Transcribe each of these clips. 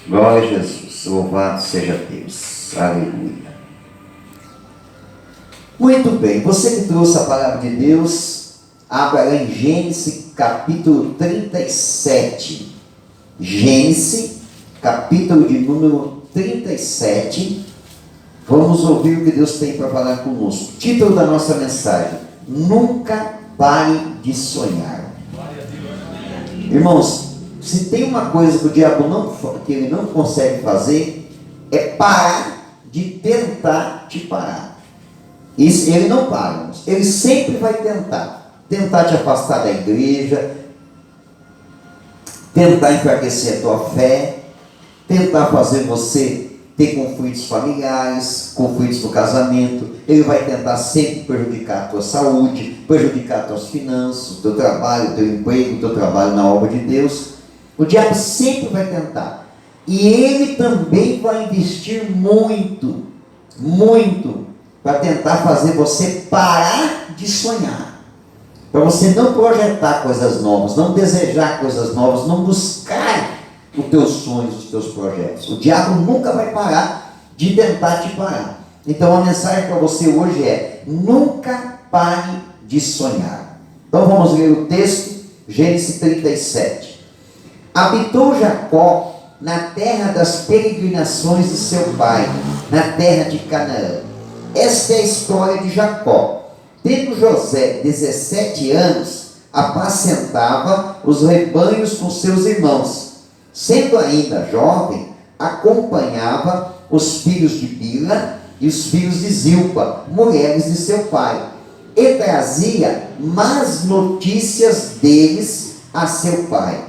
Glória a Jesus, louvado seja Deus, aleluia. Muito bem, você que trouxe a palavra de Deus, abra lá em Gênesis capítulo 37. Gênesis, capítulo de número 37. Vamos ouvir o que Deus tem para falar conosco. Título da nossa mensagem: Nunca pare de sonhar. Irmãos, se tem uma coisa que o diabo que ele não consegue fazer, é parar de tentar te parar. Isso, ele não para, irmãos. Ele sempre vai tentar te afastar da igreja, tentar enfraquecer a tua fé, tentar fazer você ter conflitos familiares, conflitos no casamento. Ele vai tentar sempre prejudicar a tua saúde, prejudicar as tuas finanças, o teu trabalho, o teu emprego, o teu trabalho na obra de Deus. O diabo sempre vai tentar. E ele também vai investir muito, para tentar fazer você parar de sonhar. Para você não projetar coisas novas, não desejar coisas novas, não buscar os teus sonhos, os teus projetos. O diabo nunca vai parar de tentar te parar. Então a mensagem para você hoje é: nunca pare de sonhar. Então vamos ler o texto, Gênesis 37. Habitou Jacó na terra das peregrinações de seu pai, na terra de Canaã. Esta é a história de Jacó. Tendo José 17 anos, apacentava os rebanhos com seus irmãos. Sendo ainda jovem, acompanhava os filhos de Bila e os filhos de Zilpa, mulheres de seu pai, e trazia más notícias deles a seu pai.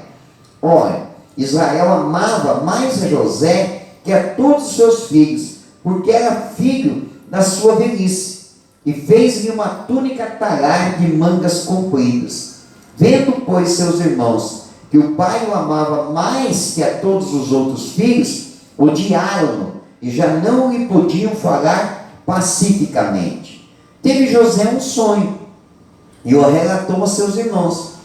Ora, Israel amava mais a José que a todos os seus filhos, porque era filho da sua velhice, e fez-lhe uma túnica talar de mangas compridas. Vendo, pois, seus irmãos que o pai o amava mais que a todos os outros filhos, odiaram-no e já não lhe podiam falar pacificamente. Teve José um sonho e o relatou a seus irmãos.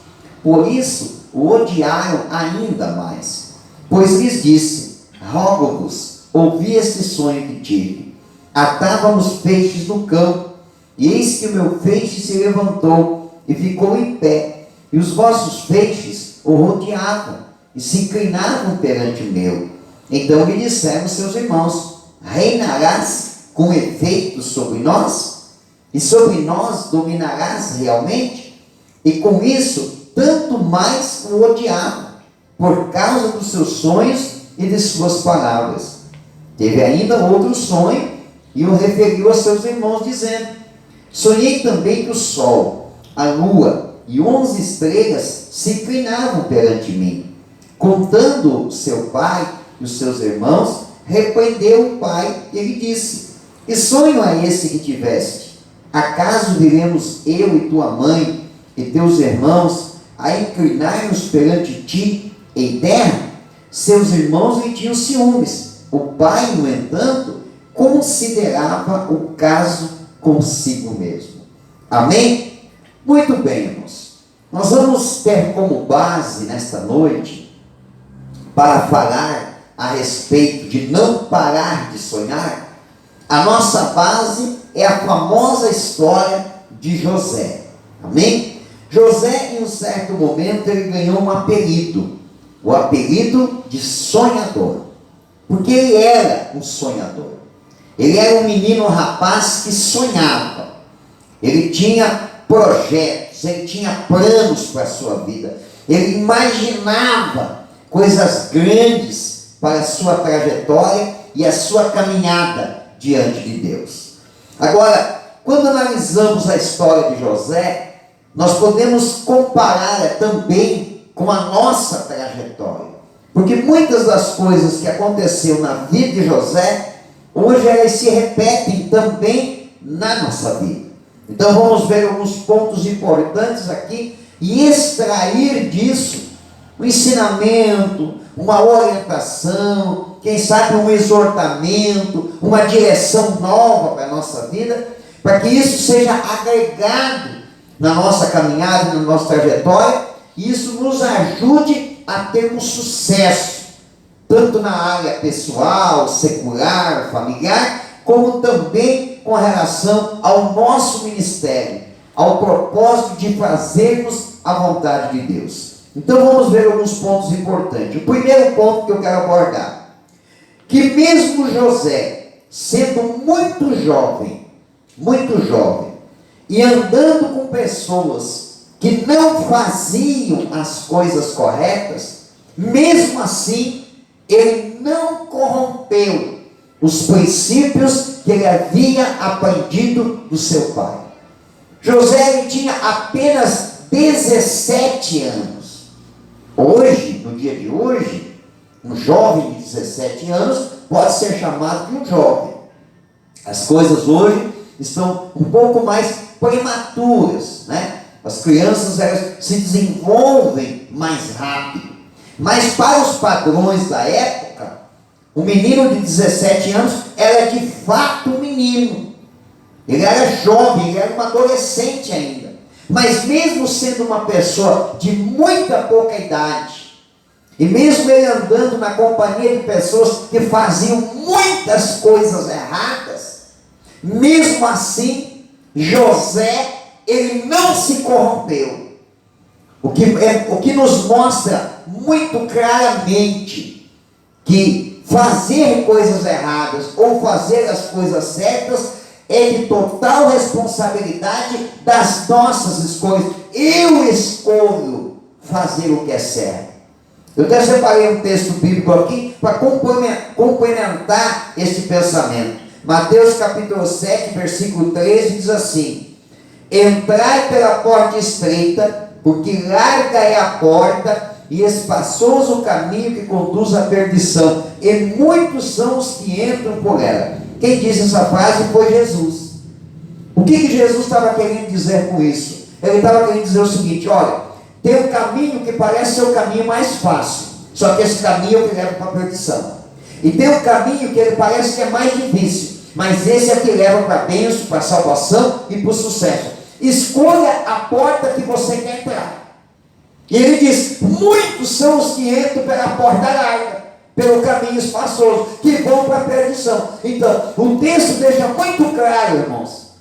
Por isso o odiaram ainda mais, pois lhes disse: rogo-vos, ouvi este sonho que tive. Atávamos peixes no campo, e eis que o meu feixe se levantou e ficou em pé, e os vossos feixes o rodeavam e se inclinavam perante o meu. Então lhe disseram seus irmãos: reinarás com efeito sobre nós? E sobre nós dominarás realmente? E com isso, tanto mais o odiavam, por causa dos seus sonhos e de suas palavras. Teve ainda outro sonho, e o referiu a seus irmãos, dizendo: sonhei também que o sol, a lua e 11 estrelas se inclinavam perante mim. Contando seu pai e os seus irmãos, repreendeu o pai e lhe disse: que sonho é esse que tiveste? Acaso viremos eu e tua mãe e teus irmãos a inclinar-nos perante ti em terra? Seus irmãos lhe tinham ciúmes. O pai, no entanto, considerava o caso consigo mesmo. Amém? Muito bem, irmãos. Nós vamos ter como base nesta noite, para falar a respeito de não parar de sonhar, a nossa base é a famosa história de José. Amém? José, em um certo momento, ele ganhou um apelido, o apelido de sonhador, porque ele era um sonhador. Ele era um menino, um rapaz que sonhava. Ele tinha projetos, ele tinha planos para a sua vida. Ele imaginava coisas grandes para a sua trajetória e a sua caminhada diante de Deus. Agora, quando analisamos a história de José, nós podemos comparar também com a nossa trajetória. Porque muitas das coisas que aconteceram na vida de José, hoje elas se repetem também na nossa vida. Então vamos ver alguns pontos importantes aqui e extrair disso um ensinamento, uma orientação, quem sabe um exortamento, uma direção nova para a nossa vida, para que isso seja agregado na nossa caminhada, na nossa trajetória, e isso nos ajude a ter um sucesso, tanto na área pessoal, secular, familiar, como também com relação ao nosso ministério, ao propósito de fazermos a vontade de Deus. Então vamos ver alguns pontos importantes. O primeiro ponto que eu quero abordar, que mesmo José, sendo muito jovem, e andando com pessoas que não faziam as coisas corretas, mesmo assim, ele não corrompeu os princípios que ele havia aprendido do seu pai. José, ele tinha apenas 17 anos. Hoje, no dia de hoje, um jovem de 17 anos pode ser chamado de um jovem. As coisas hoje estão um pouco mais prematuras, né? As crianças, elas se desenvolvem mais rápido. Mas para os padrões da época, um menino de 17 anos era de fato um menino. Ele era jovem, ele era um adolescente ainda. Mas mesmo sendo uma pessoa de muita pouca idade, e mesmo ele andando na companhia de pessoas que faziam muitas coisas erradas, mesmo assim, José, ele não se corrompeu. O que nos mostra muito claramente que fazer coisas erradas ou fazer as coisas certas é de total responsabilidade das nossas escolhas. Eu escolho fazer o que é certo. Eu até separei um texto bíblico aqui para complementar esse pensamento. Mateus capítulo 7, versículo 13 diz assim: entrai pela porta estreita, porque larga é a porta e espaçoso o caminho que conduz à perdição, e muitos são os que entram por ela. Quem disse essa frase foi Jesus. O que Jesus estava querendo dizer com isso? Ele estava querendo dizer o seguinte: olha, tem um caminho que parece ser o caminho mais fácil, só que esse caminho é o que leva para a perdição. E tem um caminho que ele parece que é mais difícil, mas esse é o que leva para a bênção, para a salvação e para o sucesso. Escolha a porta que você quer entrar. E ele diz: muitos são os que entram pela porta larga, pelo caminho espaçoso, que vão para a perdição. Então, o texto deixa muito claro, irmãos,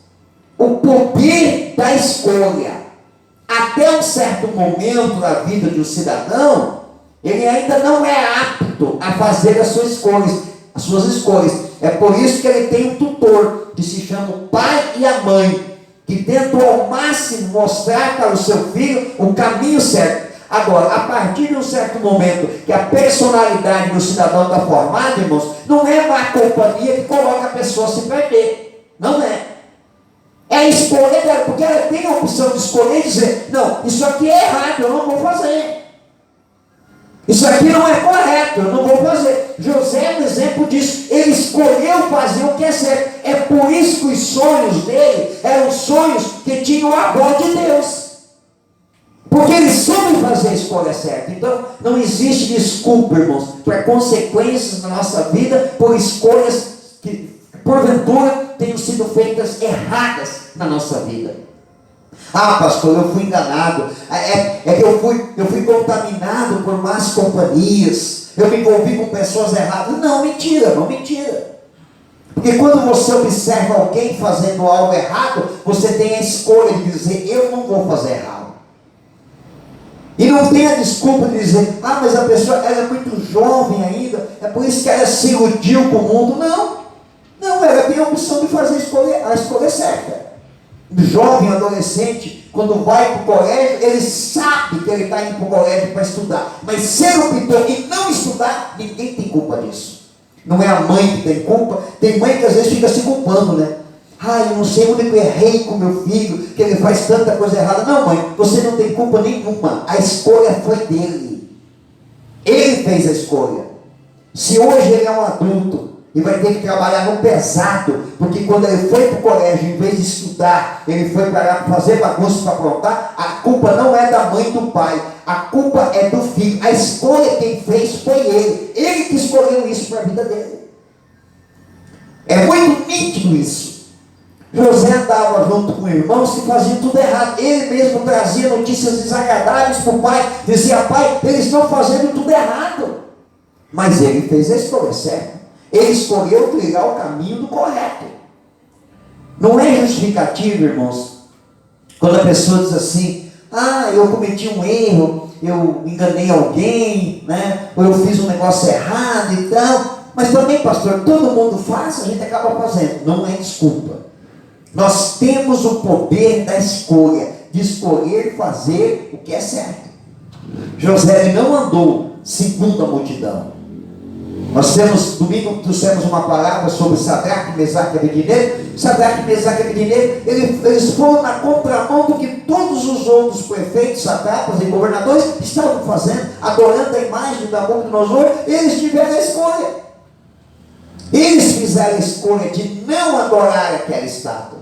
o poder da escolha. Até um certo momento da vida de um cidadão, ele ainda não é apto a fazer as suas escolhas. É por isso que ele tem um tutor, que se chama o pai e a mãe, que tentam ao máximo mostrar para o seu filho o caminho certo. Agora, a partir de um certo momento que a personalidade do cidadão está formada, irmãos, não é má companhia que coloca a pessoa a se perder. Não é. É a escolha dela, porque ela tem a opção de escolher e dizer: não, isso aqui é errado, eu não vou fazer. Isso aqui não é correto, eu não vou fazer. José é um exemplo disso. Ele escolheu fazer o que é certo. É por isso que os sonhos dele eram sonhos que tinham a voz de Deus. Porque ele soube fazer a escolha certa. Então, não existe desculpa, irmãos, para consequências na nossa vida por escolhas que, porventura, tenham sido feitas erradas na nossa vida. Ah, pastor, eu fui enganado. É que eu fui contaminado por más companhias. Eu me envolvi com pessoas erradas. Não, mentira, não, mentira. Porque quando você observa alguém fazendo algo errado, você tem a escolha de dizer: eu não vou fazer errado. E não tem a desculpa de dizer: ah, mas a pessoa ela é muito jovem ainda, é por isso que ela se iludiu com o mundo. Não, ela tem a opção de fazer a escolha certa. O jovem, adolescente, quando vai para o colégio, ele sabe que ele está indo para o colégio para estudar. Mas se ele optou em não estudar, ninguém tem culpa disso. Não é a mãe que tem culpa. Tem mãe que às vezes fica se culpando, né? Ah, eu não sei onde eu errei com meu filho, que ele faz tanta coisa errada. Não, mãe, você não tem culpa nenhuma. A escolha foi dele. Ele fez a escolha. Se hoje ele é um adulto e vai ter que trabalhar no pesado, porque quando ele foi para o colégio, em vez de estudar, ele foi para lá fazer bagunça, para aprontar, a culpa não é da mãe e do pai, a culpa é do filho. A escolha quem fez foi ele que escolheu isso para a vida dele. É muito nítido isso. José andava junto com irmãos que faziam tudo errado. Ele mesmo trazia notícias desagradáveis para o pai, dizia: pai, eles estão fazendo tudo errado. Mas ele fez a escolha certa. Ele escolheu trilhar o caminho do correto. Não é justificativo, irmãos, quando a pessoa diz assim: eu cometi um erro, eu enganei alguém, né? Ou eu fiz um negócio errado e tal. Mas também, pastor, todo mundo faz, a gente acaba fazendo. Não é desculpa. Nós temos o poder da escolha, de escolher fazer o que é certo. José não andou segundo a multidão. Nós temos, domingo, trouxemos uma palavra sobre Sadraque, Mesaque e Abednego. Sadraque, Mesaque e Abednego, eles foram na contramão do que todos os outros prefeitos, satrapas e governadores estavam fazendo, adorando a imagem da Nabucodonosor. Eles tiveram a escolha. Eles fizeram a escolha de não adorar aquela estátua.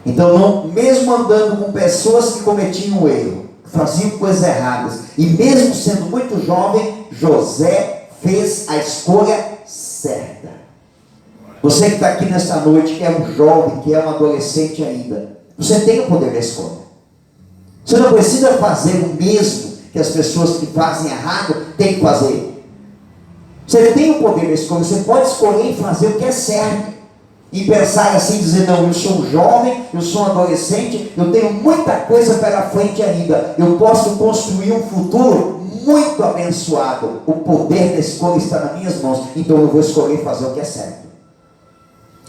Então, mesmo andando com pessoas que cometiam erro, faziam coisas erradas, e mesmo sendo muito jovem, José fez a escolha certa. Você que está aqui nesta noite, que é um jovem, que é um adolescente ainda, você tem o poder da escolha. Você não precisa fazer o mesmo que as pessoas que fazem errado têm que fazer. Você tem o poder da escolha. Você pode escolher fazer o que é certo. E pensar assim, dizer: não, eu sou um jovem, eu sou um adolescente, eu tenho muita coisa pela frente ainda, eu posso construir um futuro muito abençoado. O poder da escolha está nas minhas mãos. Então eu vou escolher fazer o que é certo.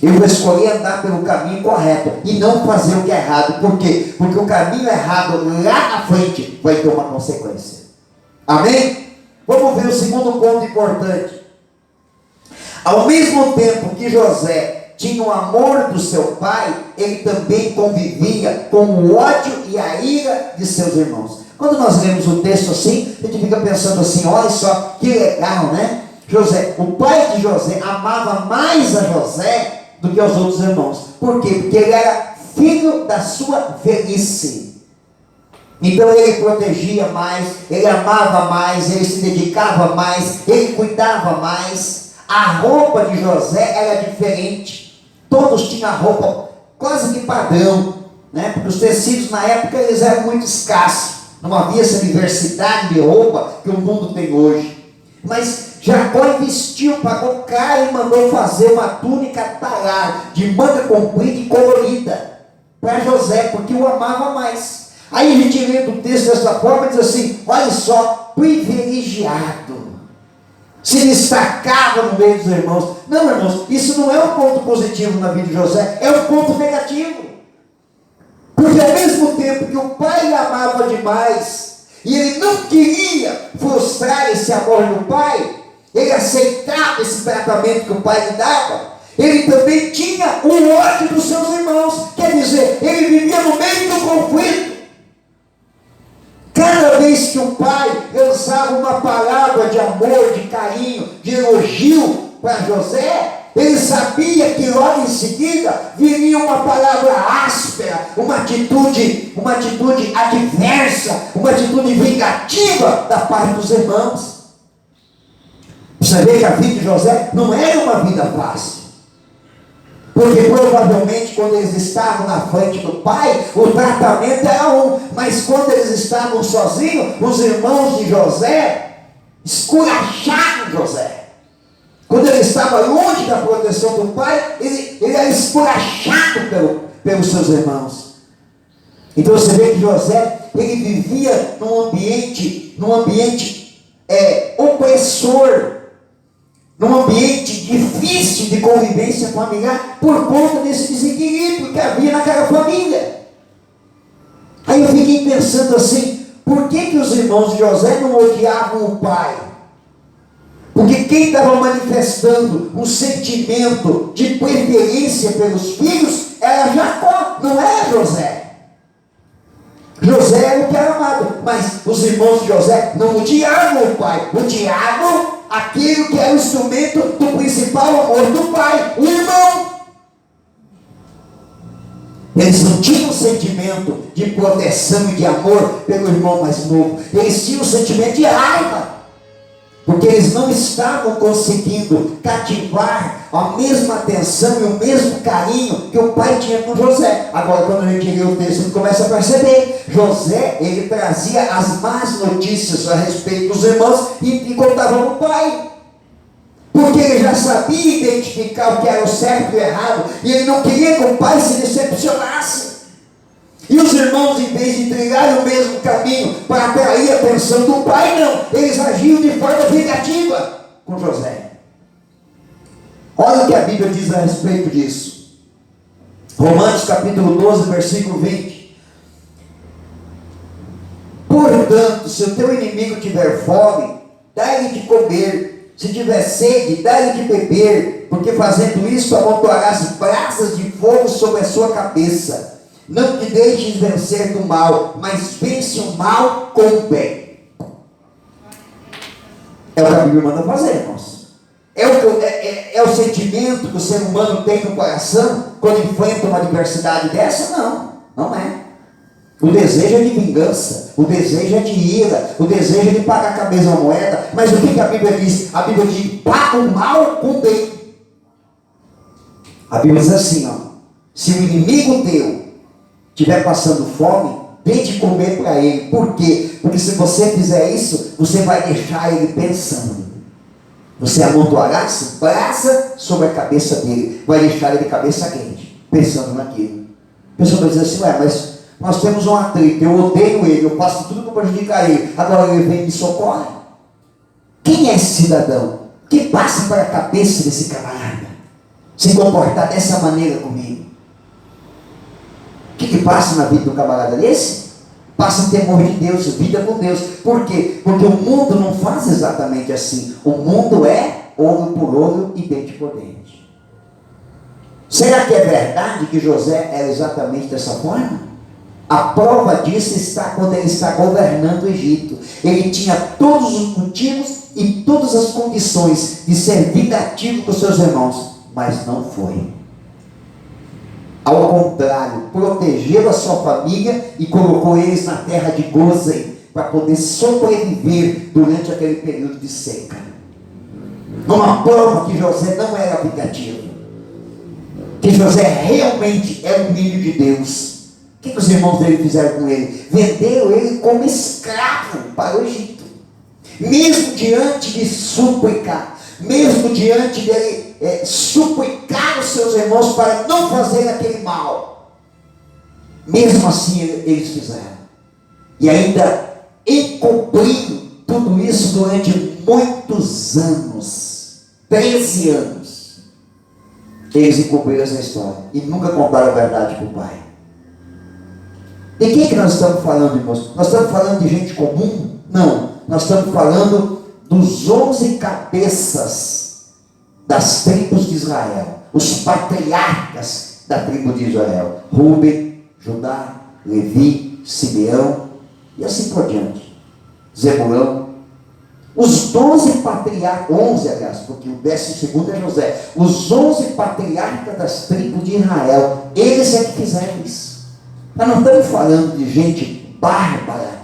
Eu vou escolher andar pelo caminho correto e não fazer o que é errado. Por quê? Porque o caminho errado lá na frente vai ter uma consequência. Amém? Vamos ver o segundo ponto importante. Ao mesmo tempo que José tinha o amor do seu pai, ele também convivia com o ódio e a ira de seus irmãos. Quando nós lemos o texto assim, a gente fica pensando assim: olha só que legal, né? José, o pai de José amava mais a José do que aos outros irmãos. Por quê? Porque ele era filho da sua velhice. Então ele protegia mais, ele amava mais, ele se dedicava mais, ele cuidava mais. A roupa de José era diferente. Todos tinham roupa quase que padrão, né? Porque os tecidos na época eles eram muito escassos. Não havia essa diversidade de roupa que o mundo tem hoje. Mas Jacó investiu, pagou caro e mandou fazer uma túnica talar, de manga comprida e colorida, para José, porque o amava mais. Aí a gente lê o texto dessa forma e diz assim: olha só, privilegiado, se destacava no meio dos irmãos. Não, irmãos, isso não é um ponto positivo na vida de José, é um ponto negativo. Porque ao mesmo tempo que o pai amava demais, e ele não queria frustrar esse amor do pai, ele aceitava esse tratamento que o pai lhe dava, ele também tinha o ódio dos seus irmãos. Quer dizer, ele vivia no meio do conflito. Cada vez que o pai lançava uma palavra de amor, de carinho, de elogio para José, ele sabia que logo em seguida viria uma palavra áspera, uma atitude adversa, uma atitude vingativa da parte dos irmãos. Você vê que a vida de José não era uma vida fácil. Porque provavelmente quando eles estavam na frente do pai, o tratamento era um. Mas quando eles estavam sozinhos, os irmãos de José escuracharam José. Quando ele estava longe da proteção do pai, ele era escurachado pelos seus irmãos. Então você vê que José, ele vivia num ambiente opressor, num ambiente difícil de convivência familiar, por conta desse desequilíbrio que havia naquela família. Aí eu fiquei pensando assim: por que os irmãos de José não odiavam o pai? Porque quem estava manifestando um sentimento de preferência pelos filhos era Jacó, não era José. José era o que era amado, mas os irmãos de José não odiavam o pai, odiavam aquilo que era o instrumento do principal amor do pai, o irmão. Eles não tinham um sentimento de proteção e de amor pelo irmão mais novo, eles tinham um sentimento de raiva. porque eles não estavam conseguindo cativar a mesma atenção e o mesmo carinho que o pai tinha com José. Agora, quando a gente lê o texto, a gente começa a perceber, José, ele trazia as más notícias a respeito dos irmãos e contava para o pai, porque ele já sabia identificar o que era o certo e o errado, e ele não queria que o pai se decepcionasse. E os irmãos, em vez de trilharem o mesmo caminho para atrair a atenção do pai, não, eles agiam de forma vingativa com José. Olha o que a Bíblia diz a respeito disso. Romanos capítulo 12, versículo 20. Portanto, se o teu inimigo tiver fome, dá-lhe de comer. Se tiver sede, dá-lhe de beber, porque fazendo isso amontoarás brasas de fogo sobre a sua cabeça. Não te deixes vencer do mal, mas vence o mal com o bem. É o que a Bíblia manda fazer, irmãos. É o sentimento que o ser humano tem no coração quando enfrenta uma adversidade dessa? Não, não é. O desejo é de vingança, o desejo é de ira, o desejo é de pagar com a mesma moeda. Mas o que a Bíblia diz? A Bíblia diz: paga o mal com o bem. A Bíblia diz assim, ó: se o inimigo teu estiver passando fome, dê de comer para ele. Por quê? Porque se você fizer isso, você vai deixar ele pensando. Você amontoará brasa sobre a cabeça dele, vai deixar ele de cabeça quente, pensando naquilo. A pessoa vai dizer assim: ué, mas nós temos um atrito, eu odeio ele, eu faço tudo para prejudicar ele, agora ele vem e me socorre. Quem é esse cidadão que passa para a cabeça desse camarada se comportar dessa maneira comigo? O que passa na vida do camarada desse? Passa temor de Deus, vida com Deus. Por quê? Porque o mundo não faz exatamente assim. O mundo é olho por olho e dente por dente. Será que é verdade que José era exatamente dessa forma? A prova disso está quando ele está governando o Egito. Ele tinha todos os motivos e todas as condições de ser vingativo com seus irmãos, mas não foi. Ao contrário, protegeu a sua família e colocou eles na terra de Gozem para poder sobreviver durante aquele período de seca. Uma prova que José não era vingativo, que José realmente era um filho de Deus. O que os irmãos dele fizeram com ele? Venderam ele como escravo para o Egito. Mesmo diante de súplica, mesmo diante dele suplicar os seus irmãos para não fazer aquele mal, mesmo assim eles fizeram. E ainda encobriram tudo isso durante muitos anos, 13 anos. Eles encobriram essa história e nunca contaram a verdade para o pai. De quem que nós estamos falando, irmãos? Nós estamos falando de gente comum? Não, nós estamos falando dos 11 cabeças das tribos de Israel, os patriarcas da tribo de Israel: Rúben, Judá, Levi, Simeão e assim por diante, Zebulão. Os 12 patriarcas, 11 aliás, porque o 12º é José. Os 11 patriarcas das tribos de Israel, eles é que fizeram isso. Nós não estamos falando de gente bárbara,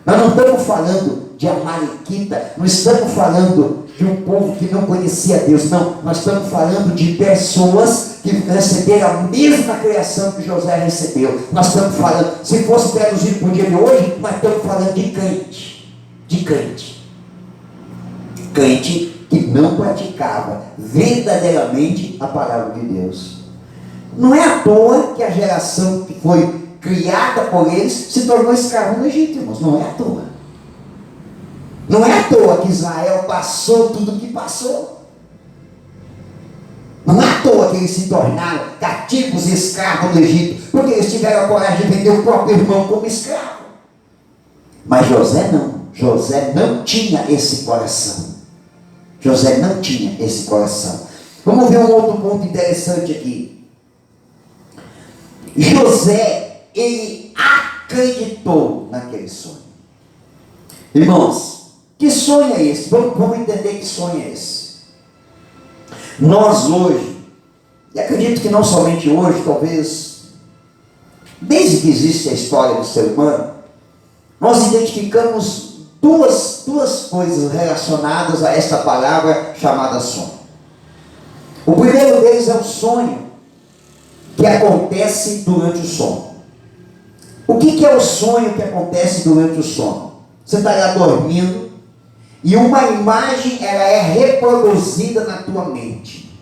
nós não estamos falando de amalequita, não estamos falando de um povo que não conhecia Deus, não. Nós estamos falando de pessoas que receberam a mesma criação que José recebeu. Nós estamos falando, se fosse traduzido para o dia de hoje, nós estamos falando de crente, crente que não praticava verdadeiramente a palavra de Deus. Não é à toa que a geração que foi criada por eles se tornou escravo no Egito, irmãos. Não é à toa. Não é à toa que Israel passou tudo o que passou. Não é à toa que eles se tornaram cativos e escravos no Egito, porque eles tiveram a coragem de vender o próprio irmão como escravo. Mas José não. José não tinha esse coração. José não tinha esse coração. Vamos ver um outro ponto interessante aqui. José, ele acreditou naquele sonho. Irmãos, que sonho é esse? Vamos entender que sonho é esse. Nós hoje, e acredito que não somente hoje, talvez desde que existe a história do ser humano, nós identificamos duas coisas relacionadas a esta palavra chamada sonho. O primeiro deles é o sonho que acontece durante o sono. O que é o sonho que acontece durante o sono? Você está lá dormindo e uma imagem ela é reproduzida na tua mente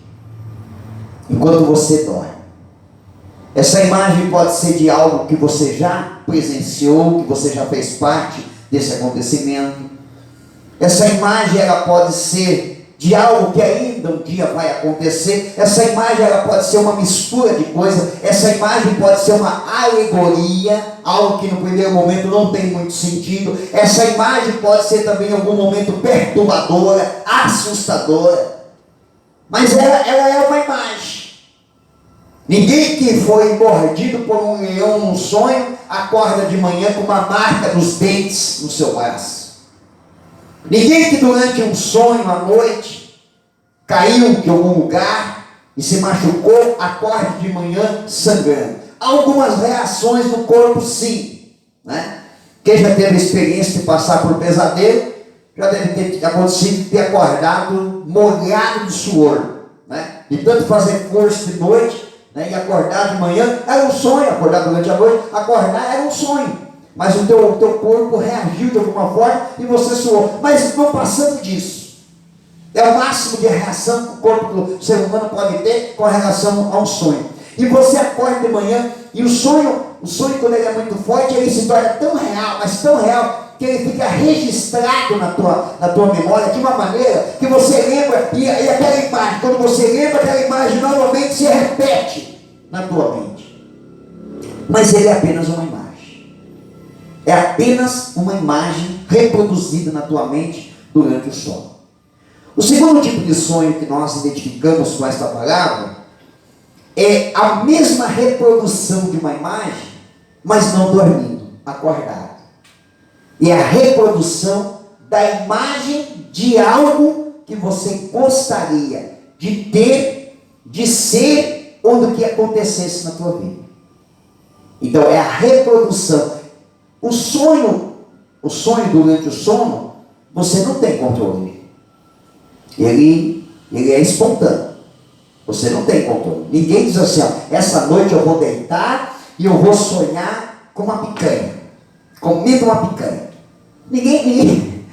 enquanto você dorme. Essa imagem pode ser de algo que você já presenciou, que você já fez parte desse acontecimento. Essa imagem ela pode ser de algo que ainda um dia vai acontecer. Essa imagem ela pode ser uma mistura de coisas. Essa imagem pode ser uma alegoria, algo que no primeiro momento não tem muito sentido. Essa imagem pode ser também em algum momento perturbadora, assustadora. Mas ela é uma imagem. Ninguém que foi mordido por um leão num sonho acorda de manhã com uma marca dos dentes no seu braço. Ninguém que durante um sonho à noite caiu de algum lugar e se machucou acorda de manhã sangrando. Há algumas reações no corpo, sim, né? Quem já teve a experiência de passar por pesadelo já deve ter acontecido de ter acordado molhado de suor, né? De tanto fazer força de noite, né, e acordar de manhã era um sonho. Acordar durante a noite, acordar era um sonho, mas o teu corpo reagiu de alguma forma e você suou, mas não passando disso. É o máximo de reação que o corpo do ser humano pode ter com relação ao sonho. E você acorda de manhã e o sonho quando ele é muito forte, ele se torna tão real, mas tão real, que ele fica registrado na tua memória de uma maneira que você lembra, e aquela imagem, quando você lembra aquela imagem, normalmente se repete na tua mente. Mas ele é apenas uma imagem. É apenas uma imagem reproduzida na tua mente durante o sono. O segundo tipo de sonho que nós identificamos com esta palavra é a mesma reprodução de uma imagem, mas não dormindo, acordado. E a reprodução da imagem de algo que você gostaria de ter, de ser, ou do que acontecesse na tua vida. Então é a reprodução. O sonho durante o sono, você não tem controle. Ele é espontâneo. Você não tem controle. Ninguém diz assim, ó, essa noite eu vou deitar e eu vou sonhar com uma picanha. Comendo uma picanha. Ninguém.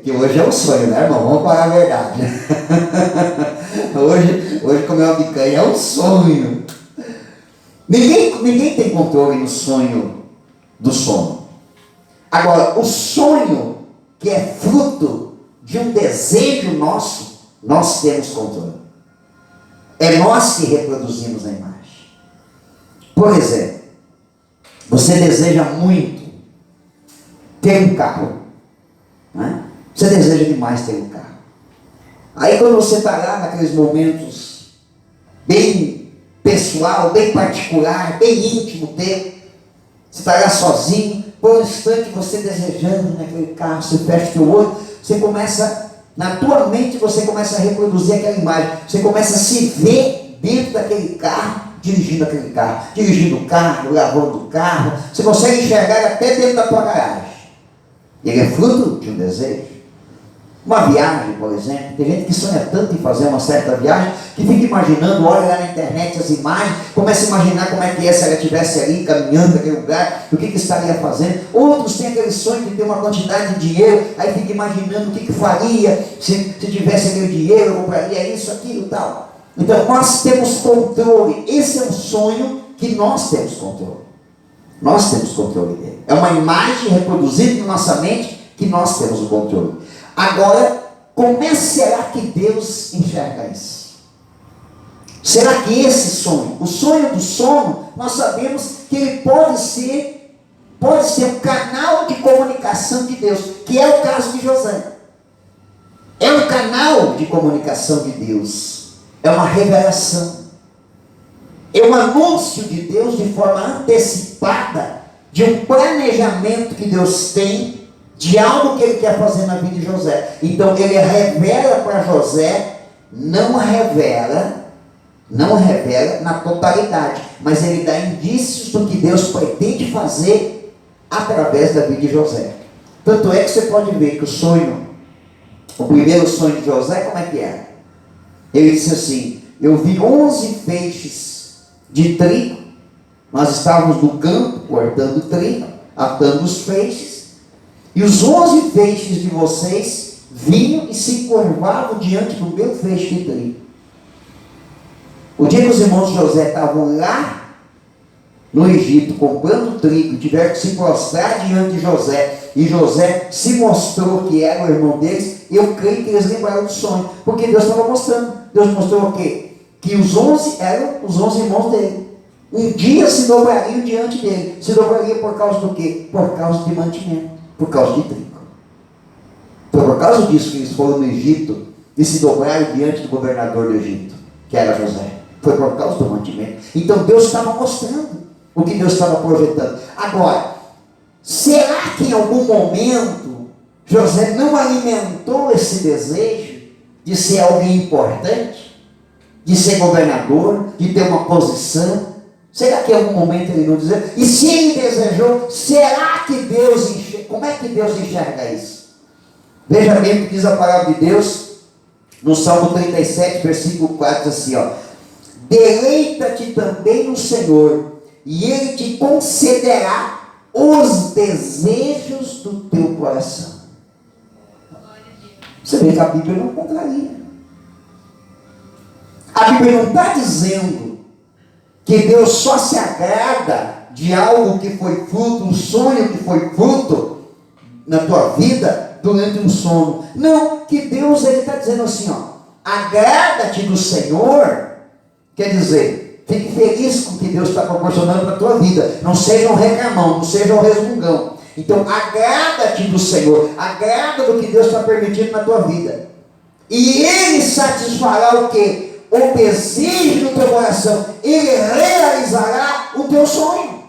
Que hoje é um sonho, né, irmão? Vamos falar a verdade. hoje comer uma picanha é um sonho. Ninguém tem controle no sonho do sono. Agora, o sonho que é fruto de um desejo nosso, nós temos controle. É nós que reproduzimos a imagem. Por exemplo, você deseja muito ter um carro, né? Você deseja demais ter um carro. Aí quando você está lá naqueles momentos bem pessoal, bem particular, bem íntimo teu, você está lá sozinho, por um instante você desejando naquele carro, você fecha o teu olho, você começa, na tua mente você começa a reproduzir aquela imagem, você começa a se ver dentro daquele carro, dirigindo aquele carro, dirigindo o carro, lavando o carro, você consegue enxergar até dentro da tua garagem. Ele é fruto de um desejo. Uma viagem, por exemplo, tem gente que sonha tanto em fazer uma certa viagem, que fica imaginando, olha lá na internet as imagens, começa a imaginar como é que é se ela estivesse ali, caminhando naquele lugar, o que estaria fazendo. Outros têm aquele sonho de ter uma quantidade de dinheiro, aí fica imaginando o que faria, se tivesse aquele dinheiro, eu compraria isso, aquilo e tal. Então nós temos controle. Esse é um sonho que nós temos controle. Nós temos controle dele. É uma imagem reproduzida na nossa mente que nós temos o controle. Agora, como é será que Deus enxerga isso? Será que esse sonho, o sonho do sono, nós sabemos que ele pode ser um canal de comunicação de Deus, que é o caso de José. É um canal de comunicação de Deus. É uma revelação. É um anúncio de Deus de forma antecipada de um planejamento que Deus tem de algo que ele quer fazer na vida de José. Então ele revela para José, não revela na totalidade, mas ele dá indícios do que Deus pretende fazer através da vida de José. Tanto é que você pode ver que o primeiro sonho de José, como é que era? Ele disse assim: eu vi 11 feixes de trigo, nós estávamos no campo cortando trigo, atando os feixes, e os 11 feixes de vocês vinham e se curvavam diante do meu feixe de trigo. O dia que os irmãos de José estavam lá no Egito comprando trigo, tiveram que se prostrar diante de José, e José se mostrou que era o irmão deles, eu creio que eles lembraram do sonho, porque Deus estava mostrando. Deus mostrou o quê? Que os 11 eram os 11 irmãos dele. Um dia se dobrariam diante dele. Se dobraria por causa do quê? Por causa de mantimento, por causa de trigo. Foi por causa disso que eles foram no Egito e se dobraram diante do governador do Egito, que era José. Foi por causa do mantimento. Então Deus estava mostrando o que Deus estava projetando. Agora, será que em algum momento José não alimentou esse desejo de ser alguém importante, de ser governador, de ter uma posição? Será que em algum momento ele não desejou? E se ele desejou, será que Deus enxerga? Como é que Deus enxerga isso? Veja bem o que diz a palavra de Deus no Salmo 37, versículo 4, assim, ó: deleita-te também no Senhor, e Ele te concederá os desejos do teu coração. Você vê que a Bíblia não contraria. A Bíblia não está dizendo que Deus só se agrada de algo que foi fruto, um sonho que foi fruto na tua vida durante um sono. Não, que Deus está dizendo assim, ó: agrada-te do Senhor, quer dizer, fique feliz com o que Deus está proporcionando para a tua vida. Não seja um reclamão, não seja um resmungão. Então, agrada-te do Senhor, agrada do que Deus está permitindo na tua vida. E Ele satisfará o quê? O desejo do teu coração. Ele realizará o teu sonho.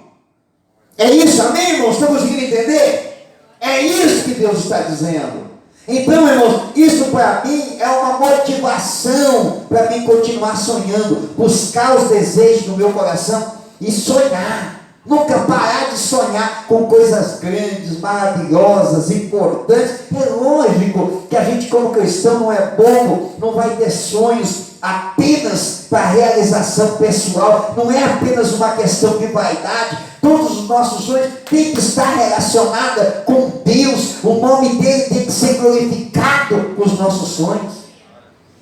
É isso, amém, irmãos? Estamos conseguindo entender? É isso que Deus está dizendo. Então, irmãos, isso para mim é uma motivação para mim continuar sonhando, buscar os desejos do meu coração e sonhar. Nunca parar de sonhar com coisas grandes, maravilhosas, importantes. É lógico que a gente, como cristão, não é bobo, não vai ter sonhos apenas para realização pessoal, não é apenas uma questão de vaidade. Todos os nossos sonhos têm que estar relacionados com Deus, o nome dele tem que ser glorificado com os nossos sonhos.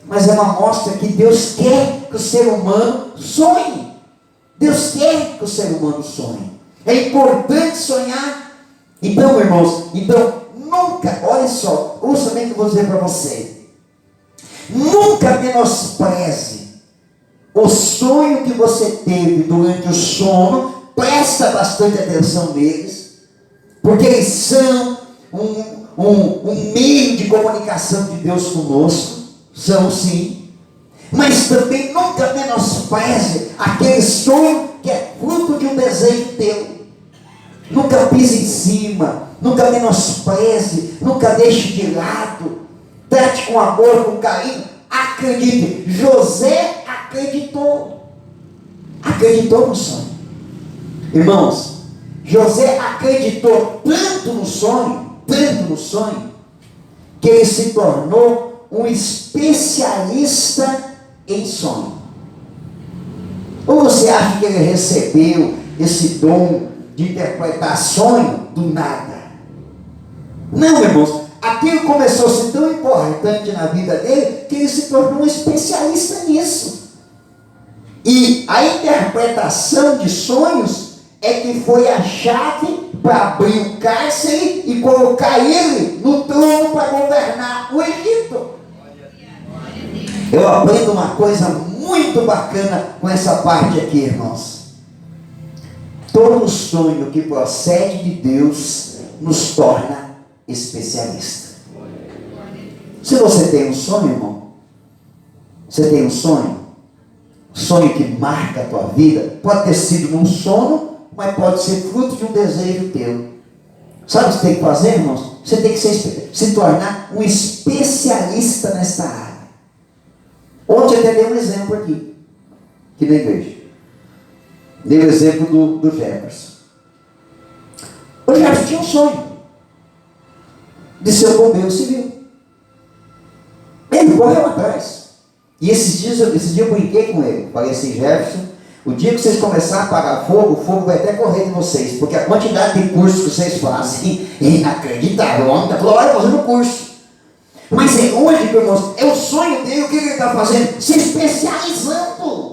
Mas é uma mostra que Deus quer que o ser humano sonhe. Deus quer que o ser humano sonhe. É importante sonhar. Então, irmãos, nunca, olha só, ouça bem o que eu vou dizer para você. Nunca menospreze o sonho que você teve durante o sono. Presta bastante atenção neles, porque eles são um meio de comunicação de Deus conosco. São sim. Mas também nunca menospreze aquele sonho que é fruto de um desejo teu. Nunca pise em cima, nunca menospreze, nunca deixe de lado. Trate com amor, com carinho. Acredite. José acreditou no sonho. Irmãos, José acreditou tanto no sonho, que ele se tornou um especialista em sonho. Ou você acha que ele recebeu esse dom de interpretar sonho do nada? Não, irmãos, aquilo começou a ser tão importante na vida dele, que ele se tornou um especialista nisso. E a interpretação de sonhos é que foi a chave para abrir o cárcere e colocar ele no trono para governar o Egito. Eu aprendo uma coisa muito bacana com essa parte aqui, irmãos. Todo sonho que procede de Deus nos torna especialista. Se você tem um sonho, irmão, você tem um sonho que marca a tua vida, pode ter sido num sono, mas pode ser fruto de um desejo teu. Sabe o que você tem que fazer, irmãos? Você tem que se tornar um especialista nesta área. Ontem eu até dei um exemplo aqui na igreja. Dei o exemplo do Jefferson. O Jefferson tinha um sonho. de ser bombeiro civil. Ele correu atrás. E esse dia eu brinquei com ele. Falei assim, Jefferson, o dia que vocês começarem a apagar fogo, o fogo vai até correr de vocês, porque a quantidade de cursos que vocês fazem é inacreditável. O homem está toda hora fazendo curso. Mas é hoje, meu irmão, é o sonho dele, o que ele está fazendo? Se especializando.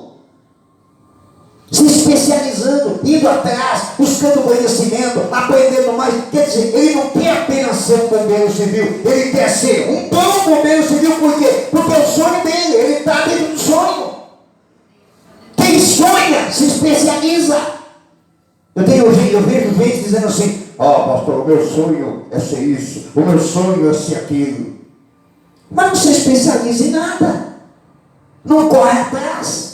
Se especializando, indo atrás, buscando conhecimento, aprendendo mais. Quer dizer, ele não quer apenas ser um bombeiro civil, ele quer ser um bom bombeiro civil, por quê? Porque é o sonho dele, ele está dentro do sonho. Quem sonha, se especializa. Eu vejo gente dizendo assim, pastor, o meu sonho é ser isso, o meu sonho é ser aquilo. Mas não se especializa em nada, não corre atrás.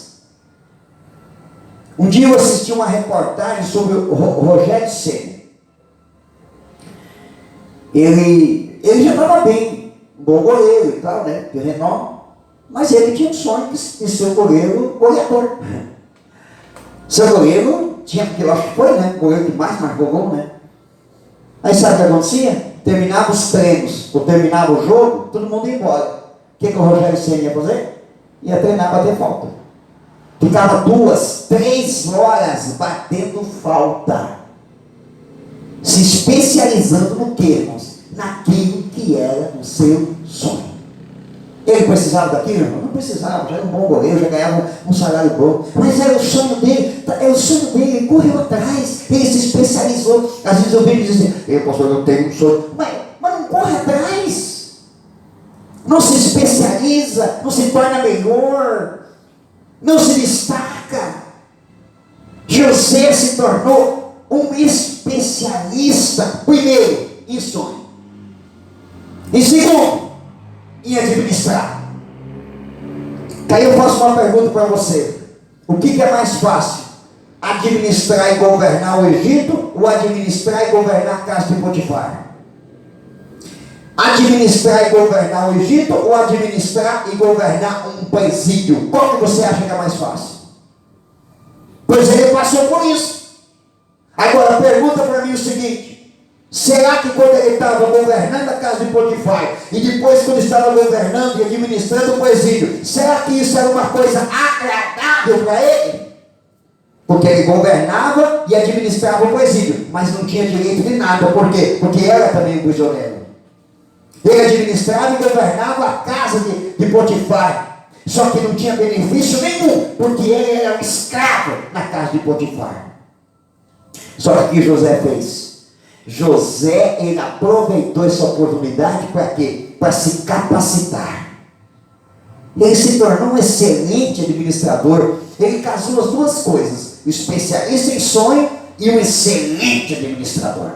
Um dia eu assisti uma reportagem sobre o Rogério Ceni. Ele já estava bem, um bom goleiro e tal, né, de renome, mas ele tinha um sonho de ser um goleiro goleador. Seu goleiro tinha, porque eu acho que foi, né, o goleiro que mais marcou gol, né. Aí sabe o que acontecia? Terminava os treinos, ou terminava o jogo, todo mundo ia embora. O que o Rogério Ceni ia fazer? Ia treinar para ter falta. Ficava 2, 3 horas batendo falta. Se especializando no que, irmãos? Naquilo que era o seu sonho. Ele precisava daquilo, irmão? Não precisava, já era um bom goleiro, já ganhava um salário bom. Mas era o sonho dele, ele correu atrás, ele se especializou. Às vezes eu vejo dizer, pastor, eu tenho um sonho. Mas não corre atrás. Não se especializa, não se torna melhor. Não se destaca. José se tornou um especialista, primeiro, em sonho. E segundo, em administrar. Aí eu faço uma pergunta para você. O que é mais fácil? Administrar e governar o Egito ou administrar e governar a casa de Potifar? Administrar e governar o Egito ou administrar e governar um presídio? Qual que você acha que é mais fácil? Pois ele passou por isso. Agora pergunta para mim o seguinte: será que quando ele estava governando a casa de Potifar e depois quando estava governando e administrando o presídio, será que isso era uma coisa agradável para ele? Porque ele governava e administrava o presídio, mas não tinha direito de nada. Por quê? Porque era também um prisioneiro. Ele administrava e governava a casa de Potifar, só que não tinha benefício nenhum, porque ele era um escravo na casa de Potifar. Só que o que José fez? José, ele aproveitou essa oportunidade para quê? Para se capacitar. Ele se tornou um excelente administrador. Ele casou as duas coisas, o especialista em sonho e um excelente administrador.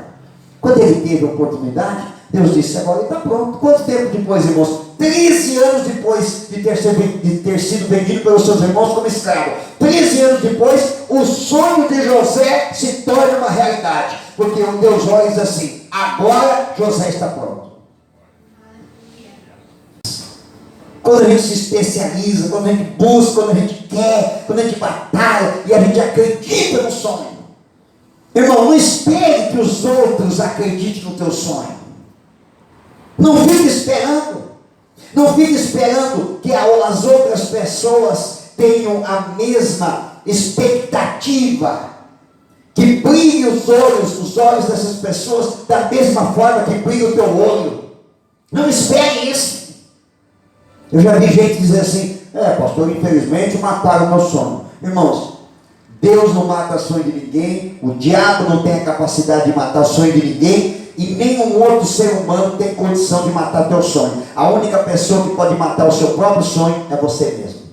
Quando ele teve a oportunidade, Deus disse, agora ele está pronto. Quanto tempo depois, irmãos? 13 anos depois de ter sido vendido pelos seus irmãos como escravo. 13 anos depois, o sonho de José se torna uma realidade. Porque Deus olha e diz assim, agora José está pronto. Quando a gente se especializa, quando a gente busca, quando a gente quer, quando a gente batalha e a gente acredita no sonho. Irmão, não espere que os outros acreditem no teu sonho. Não fique esperando. Não fique esperando que as outras pessoas tenham a mesma expectativa. Que brilhe os olhos dessas pessoas da mesma forma que brilha o teu olho. Não espere isso. Eu já vi gente dizer assim, pastor, infelizmente mataram o meu sonho. Irmãos, Deus não mata o sonho de ninguém, o diabo não tem a capacidade de matar o sonho de ninguém, e nenhum outro ser humano tem condição de matar teu sonho. A única pessoa que pode matar o seu próprio sonho é você mesmo.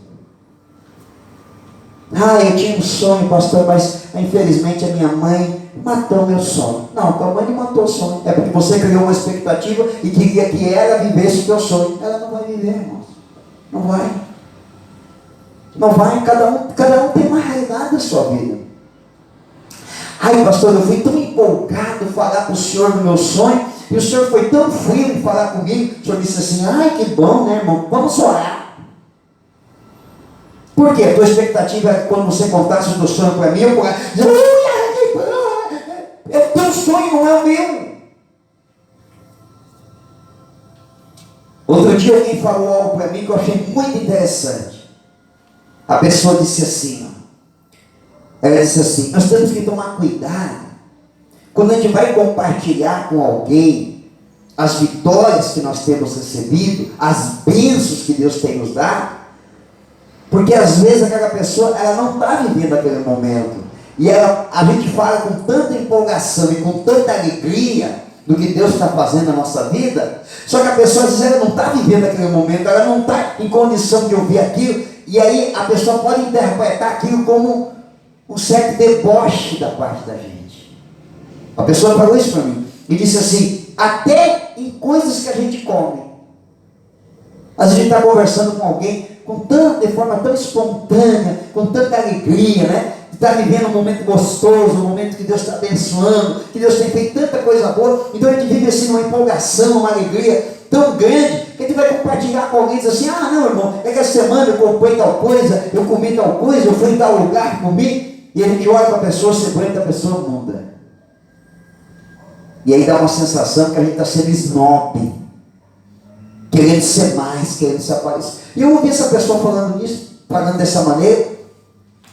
Eu tinha um sonho, pastor, mas infelizmente a minha mãe matou meu sonho. Não, tua mãe não matou o sonho. É porque você criou uma expectativa e queria que ela vivesse o teu sonho. Ela não vai viver, irmãos. Não vai. Não vai. Cada um tem uma realidade da sua vida. Pastor, eu fui tão empolgado falar para o senhor do meu sonho, e o senhor foi tão frio em falar comigo. O senhor disse assim, que bom, né, irmão? Vamos orar. Por quê? A tua expectativa é que quando você contasse o teu sonho para mim, eu o teu sonho não é o meu. Outro dia alguém falou algo para mim que eu achei muito interessante. A pessoa disse assim, ela disse assim, nós temos que tomar cuidado quando a gente vai compartilhar com alguém as vitórias que nós temos recebido, as bênçãos que Deus tem nos dado, porque às vezes aquela pessoa, ela não está vivendo aquele momento, e a gente fala com tanta empolgação e com tanta alegria do que Deus está fazendo na nossa vida, só que a pessoa às vezes ela não está vivendo aquele momento, ela não está em condição de ouvir aquilo, e aí a pessoa pode interpretar aquilo como um certo deboche da parte da gente. A pessoa falou isso para mim, e disse assim, até em coisas que a gente come. Às vezes a gente está conversando com alguém de forma tão espontânea, com tanta alegria, né? Está vivendo um momento gostoso, um momento que Deus está abençoando, que Deus tem feito tanta coisa boa, então a gente vive assim numa empolgação, uma alegria tão grande, que a gente vai compartilhar com alguém e diz assim, não irmão, é que essa semana eu comprei tal coisa, eu comi tal coisa, eu fui em tal lugar, comi, e a gente olha para a pessoa, se aguenta, a pessoa muda. E aí dá uma sensação que a gente está sendo snob, querendo ser mais, querendo se aparecer. E eu ouvi essa pessoa falando dessa maneira,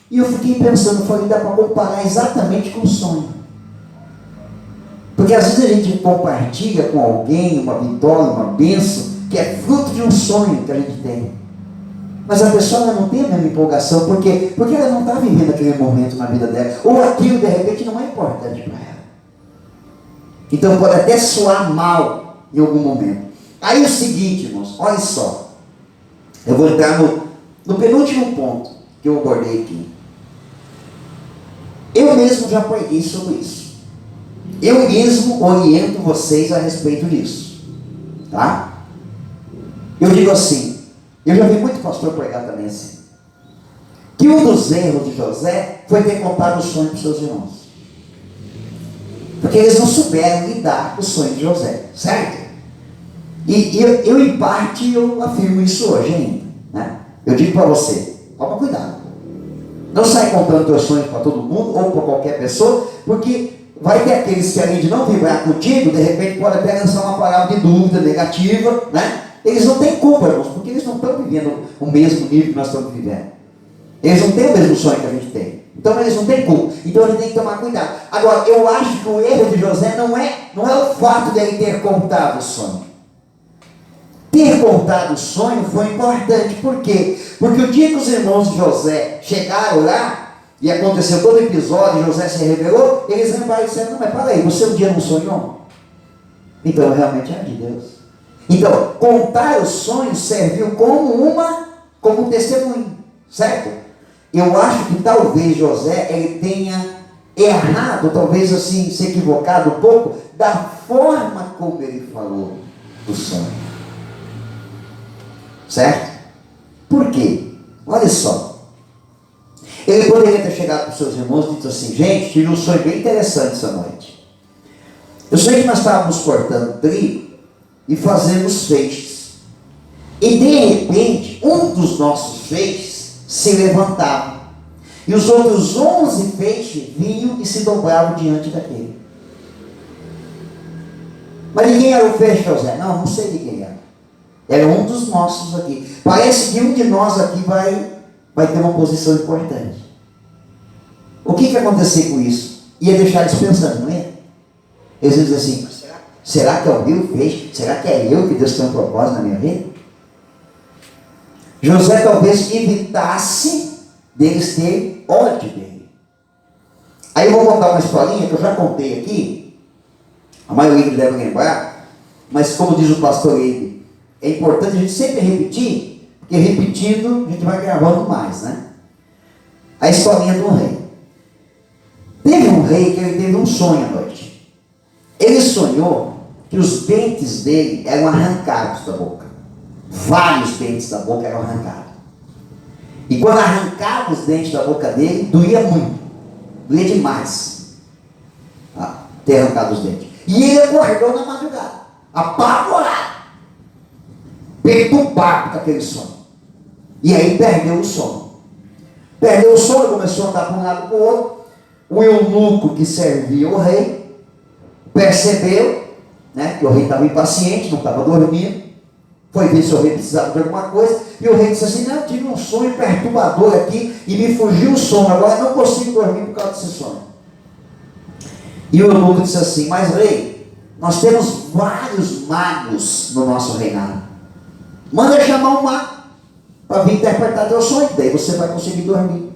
e eu fiquei pensando, falei, dá para comparar exatamente com o sonho. Porque às vezes a gente compartilha com alguém uma vitória, uma bênção, que é fruto de um sonho que a gente tem. Mas a pessoa ela não tem a mesma empolgação, por quê? Porque ela não está vivendo aquele momento na vida dela, ou aquilo de repente não é importante para ela. Então pode até soar mal em algum momento. Aí é o seguinte, irmãos, olha só. Eu vou entrar no penúltimo ponto que eu abordei aqui. Eu mesmo já preguei sobre isso. Eu mesmo oriento vocês a respeito disso. Tá? Eu digo assim, eu já vi muito pastor pregar também assim, que um dos erros de José foi ter contado o sonho para os seus irmãos. Porque eles não souberam lidar com o sonho de José, certo? E eu em parte, eu afirmo isso hoje ainda, né? Eu digo para você, toma cuidado. Não sai contando teus sonhos para todo mundo, ou para qualquer pessoa, porque vai ter aqueles que além de não vibrar contigo, de repente pode até lançar uma palavra de dúvida negativa, né? Eles não têm culpa, irmãos, porque eles não estão vivendo o mesmo nível que nós estamos vivendo. Eles não têm o mesmo sonho que a gente tem. Então eles não têm culpa. Então a gente tem que tomar cuidado. Agora, eu acho que o erro de José não é o fato de ele ter contado o sonho. Ter contado o sonho foi importante. Por quê? Porque o dia que os irmãos de José chegaram lá, e aconteceu todo o episódio, José se revelou, eles lembraram e disseram, não, mas para aí, você um dia não sonhou? Então realmente é de Deus. Então, contar o sonho serviu como um testemunho, certo? Eu acho que talvez José, ele tenha errado, talvez assim, se equivocado um pouco, da forma como ele falou do sonho. Certo? Por quê? Olha só. Ele poderia ter chegado para os seus irmãos e dito assim, gente, tive um sonho bem interessante essa noite. Eu sei que nós estávamos cortando trigo e fazendo os feixes. E de repente, um dos nossos feixes se levantava. E os outros 11 feixes vinham e se dobravam diante daquele. Mas ninguém era o feixe, José? Não sei de quem era. Era um dos nossos aqui. Parece que um de nós aqui vai ter uma posição importante. O que ia acontecer com isso? Ia deixar eles pensando, não é? Eles iam dizer assim, será que é o meu feixe? Será que é eu que Deus tem um propósito na minha vida? José talvez evitasse deles ter ódio dele. Aí eu vou contar uma historinha que eu já contei aqui, a maioria deve lembrar, mas como diz o pastor Eibe, é importante a gente sempre repetir, porque repetindo a gente vai gravando mais, né? A historinha do rei. Teve um rei que ele teve um sonho à noite. Ele sonhou que os dentes dele eram arrancados da boca. Vários dentes da boca eram arrancados. E quando arrancava os dentes da boca dele, doía muito. Doía demais. Ter arrancado os dentes. E ele acordou na madrugada, apavorado, perturbado com aquele sono. E aí perdeu o sono. Perdeu o sono, começou a andar para um lado para o outro. O eunuco que servia o rei percebeu, né, que o rei estava impaciente, não estava dormindo. Foi ver se o rei precisava de alguma coisa, e o rei disse assim: não, eu tive um sonho perturbador aqui, e me fugiu o sono, agora eu não consigo dormir por causa desse sonho. E o eunuco disse assim: mas rei, nós temos vários magos no nosso reinado, manda chamar um mago, para vir interpretar teu sonho, daí você vai conseguir dormir.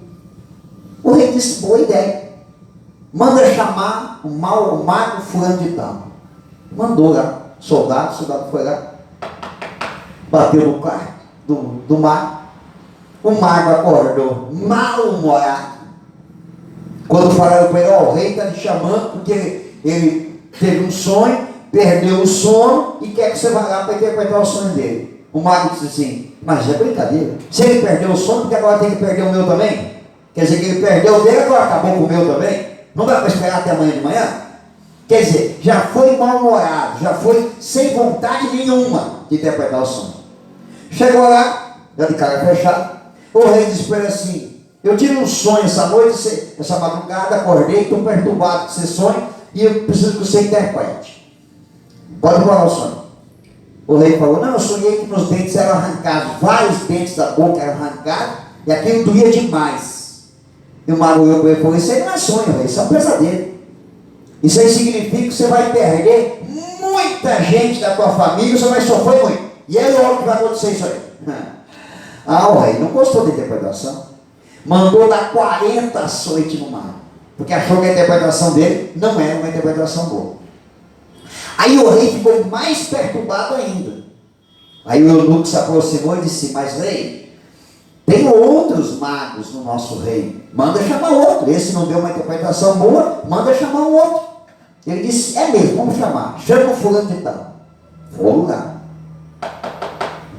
O rei disse: boa ideia, manda chamar o mago fulano de tal. Mandou lá, o soldado foi lá, bateu no quarto do mago. O mago acordou mal-humorado. Quando falaram para ele: ó, o rei está te chamando porque ele teve um sonho, perdeu o sono e quer que você vá lá para interpretar o sonho dele. O mago disse assim: mas é brincadeira, se ele perdeu o sono, porque agora tem que perder o meu também? Quer dizer que ele perdeu o dele, agora acabou com o meu também? Não dá para esperar até amanhã de manhã? Quer dizer, já foi mal-humorado, já foi sem vontade nenhuma de interpretar o sonho. Chegou lá, já de cara fechada, o rei disse para ele assim: eu tive um sonho essa noite, essa madrugada, acordei, estou perturbado com esse sonho, e eu preciso que você interprete. Pode falar o sonho. O rei falou: não, eu sonhei que meus dentes eram arrancados, vários dentes da boca eram arrancados, e aquilo doía demais. E o mago olhou para ele e falou: isso aí não é sonho, rei, isso é um pesadelo. Isso aí significa que você vai perder muita gente da tua família, você vai sofrer muito. E aí logo que vai acontecer isso aí. Ah, o rei não gostou da interpretação. Mandou dar 40 açoites no mago, porque achou que a interpretação dele não era uma interpretação boa. Aí o rei ficou mais perturbado ainda. Aí o eunuco se aproximou e disse: mas rei, tem outros magos no nosso reino, manda chamar outro. Esse não deu uma interpretação boa, manda chamar um outro. Ele disse: é mesmo, vamos chamar, chama o fulano de tal. Vamos lá.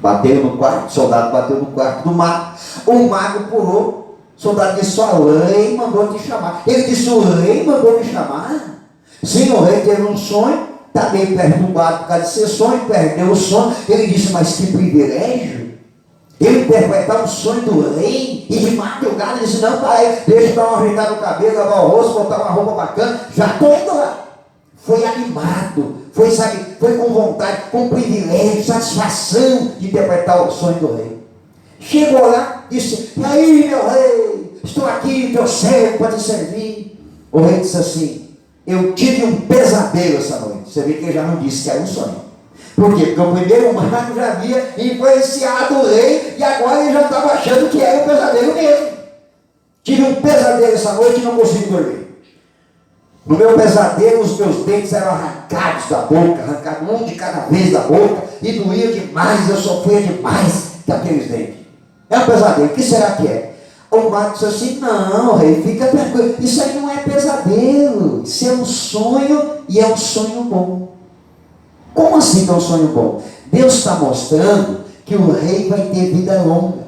Bateu no quarto, o soldado bateu no quarto do mago. O mago pulou, o soldado disse: o rei mandou te chamar. Ele disse: o rei mandou me chamar? Sim, o rei teve um sonho, está meio perturbado por causa desse sonho, perdeu o sono. Ele disse: mas que privilégio ele interpretar o sonho do rei, e de madrugada ele disse: não, pai, deixa eu dar uma ajeitada no cabelo, lavar o rosto, botar uma roupa bacana, já estou indo lá. Foi animado, foi com vontade, com privilégio, satisfação de interpretar o sonho do rei. Chegou lá, disse: e aí, meu rei, estou aqui, teu servo, para te servir. O rei disse assim: eu tive um pesadelo essa noite. Você vê que ele já não disse que era um sonho. Por quê? Porque o primeiro mago já havia influenciado o rei, e agora ele já estava achando que era um pesadelo mesmo. Tive um pesadelo essa noite e não consigo dormir. No meu pesadelo, os meus dentes eram arrancados da boca, arrancados um de cada vez da boca, e doía demais, eu sofria demais com aqueles dentes. É um pesadelo, o que será que é? O mago disse assim: não, rei, fica tranquilo, isso aí não é pesadelo, isso é um sonho, e é um sonho bom. Como assim que é um sonho bom? Deus está mostrando que o rei vai ter vida longa,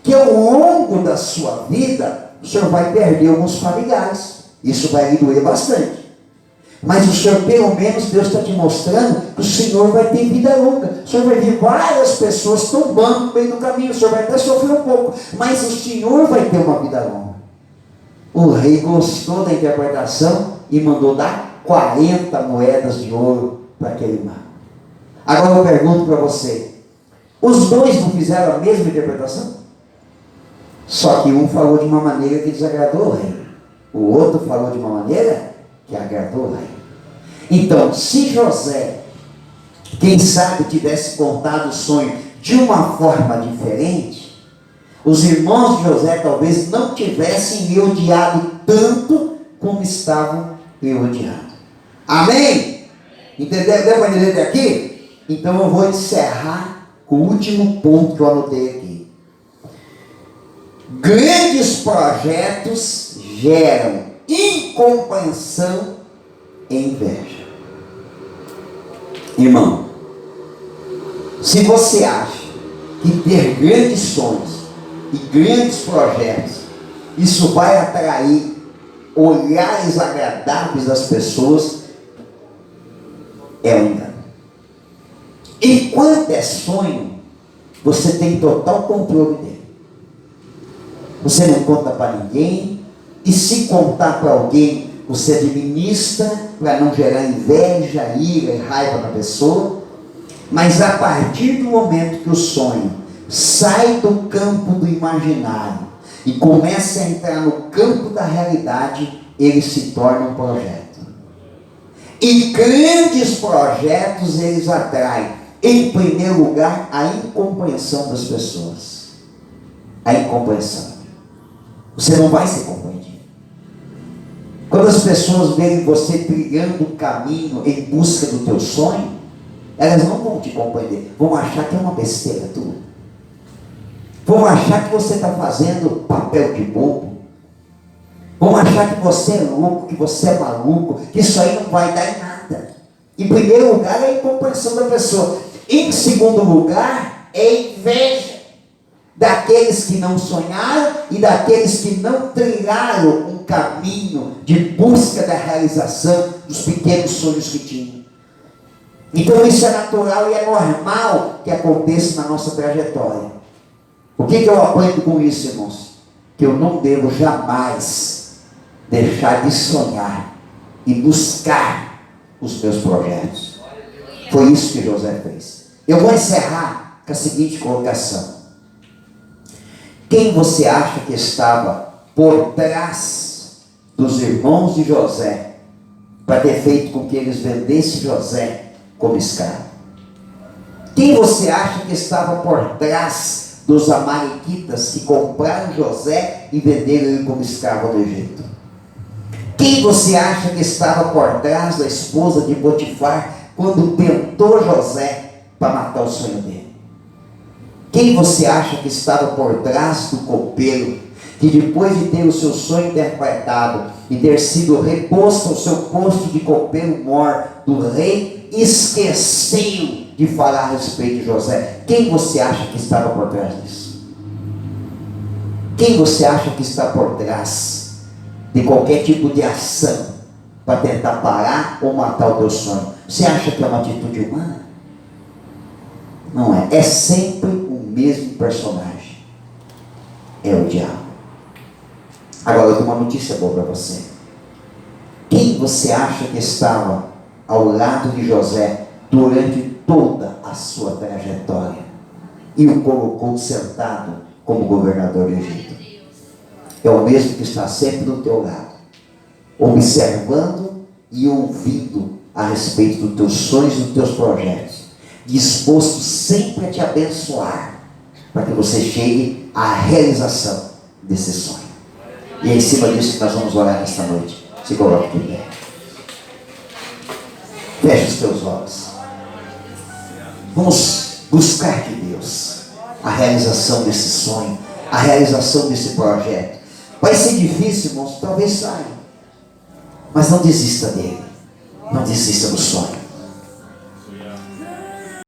que ao longo da sua vida, o senhor vai perder alguns familiares. Isso vai lhe doer bastante. Mas o senhor, pelo menos, Deus está te mostrando que o senhor vai ter vida longa. O senhor vai ver várias pessoas tombando no meio do caminho. O senhor vai até sofrer um pouco, mas o senhor vai ter uma vida longa. O rei gostou da interpretação e mandou dar 40 moedas de ouro para aquele mago. Agora eu pergunto para você: os dois não fizeram a mesma interpretação? Só que um falou de uma maneira que desagradou o rei, o outro falou de uma maneira que agradou o rei. Então, se José, quem sabe, tivesse contado o sonho de uma forma diferente, os irmãos de José talvez não tivessem lhe odiado tanto como estavam lhe odiando. Amém? Entendeu? Deu para entender aqui? Então eu vou encerrar com o último ponto que eu anotei aqui. Grandes projetos geram incompreensão e inveja. Irmão, se você acha que ter grandes sonhos e grandes projetos, isso vai atrair olhares agradáveis das pessoas, é um engano. Enquanto é sonho, você tem total controle dele. Você não conta para ninguém, e se contar para alguém, você administra para não gerar inveja, ira e raiva na pessoa. Mas a partir do momento que o sonho sai do campo do imaginário e começa a entrar no campo da realidade, ele se torna um projeto. E grandes projetos eles atraem, em primeiro lugar, a incompreensão das pessoas. A incompreensão. Você não vai ser compreendido. Quando as pessoas verem você trilhando um caminho em busca do teu sonho, elas não vão te compreender. Vão achar que é uma besteira tudo. Vão achar que você está fazendo papel de bobo. Vão achar que você é louco, que você é maluco, que isso aí não vai dar em nada. Em primeiro lugar, é a incompreensão da pessoa. Em segundo lugar, é inveja daqueles que não sonharam e daqueles que não trilharam um caminho de busca da realização dos pequenos sonhos que tinham. Então isso é natural e é normal que aconteça na nossa trajetória. O que eu aprendo com isso, irmãos? Que eu não devo jamais deixar de sonhar e buscar os meus projetos. Foi isso que José fez. Eu vou encerrar com a seguinte colocação. Quem você acha que estava por trás dos irmãos de José para ter feito com que eles vendessem José como escravo? Quem você acha que estava por trás dos amalequitas que compraram José e venderam ele como escravo do Egito? Quem você acha que estava por trás da esposa de Potifar quando tentou José para matar o sonho dele? Quem você acha que estava por trás do copeiro, que depois de ter o seu sonho interpretado e ter sido reposto ao seu posto de copeiro-mor do rei, esqueceu de falar a respeito de José? Quem você acha que estava por trás disso? Quem você acha que está por trás de qualquer tipo de ação para tentar parar ou matar o teu sonho? Você acha que é uma atitude humana? Não é. É sempre o mesmo personagem. É o diabo. Agora eu tenho uma notícia boa para você. Quem você acha que estava ao lado de José durante toda a sua trajetória e o colocou sentado como governador do Egito? É o mesmo que está sempre do teu lado, observando e ouvindo a respeito dos teus sonhos e dos teus projetos, disposto sempre a te abençoar, para que você chegue à realização desse sonho. E é em cima disso que nós vamos orar nesta noite. Se coloque de pé. Feche os teus olhos. Vamos buscar de Deus a realização desse sonho, a realização desse projeto. Vai ser difícil, irmãos, talvez saia, mas não desista dele. Não desista do sonho.